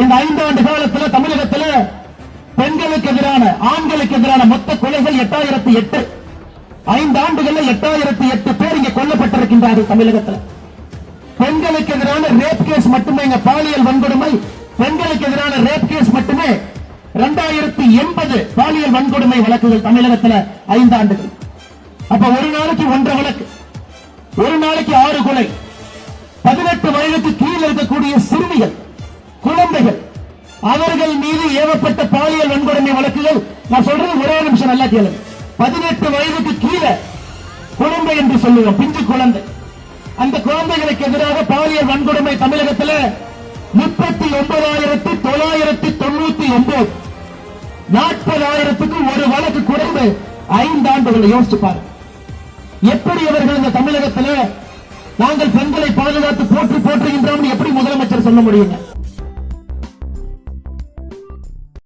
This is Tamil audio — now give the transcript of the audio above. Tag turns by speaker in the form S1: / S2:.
S1: இந்த 5 ஆண்டு காலத்தில் தமிழகத்தில் பெண்களுக்கு எதிரான ஆண்களுக்கு எதிரான மொத்த கொலைகள் 8008. 5 ஆண்டுகளில் 8008 பேர் இங்கே கொல்லப்பட்டிருக்கின்றார்கள் தமிழகத்தில். பெண்களுக்கு எதிரான ரேப் கேஸ் மட்டுமே, இங்க பாலியல் வன்கொடுமை பெண்களுக்கு எதிரான ரேப் கேஸ் மட்டுமே 2080 பாலியல் வன்கொடுமை வழக்குகள் தமிழகத்தில் 5 ஆண்டுகள். அப்ப ஒரு நாளைக்கு 1.5 வழக்கு, ஒரு நாளைக்கு 6 கொலை. 18 வயதுக்கு கீழே இருக்கக்கூடிய சிறுமிகள், குழந்தைகள், அவர்கள் மீது ஏவப்பட்ட பாலியல் வன்கொடுமை வழக்குகள். நான் சொல்றது ஒரே நிமிஷம் நல்லா கேளுங்க. 18 வயதுக்கு கீழே குழந்தை என்று சொல்லுவோம், பிஞ்சு குழந்தை. அந்த குழந்தைகளுக்கு எதிராக பாலியல் வன்கொடுமை தமிழகத்தில் 39,999. 40,000க்கு ஒரு வழக்கு குறைந்து 5 ஆண்டுகள். யோசிச்சு பாருங்க, எப்படி அவர்கள் இந்த தமிழகத்தில் நாங்கள் பெண்களை பாதுகாத்து போற்றுகின்றோம் எப்படி முதலமைச்சர் சொல்ல முடியுங்க?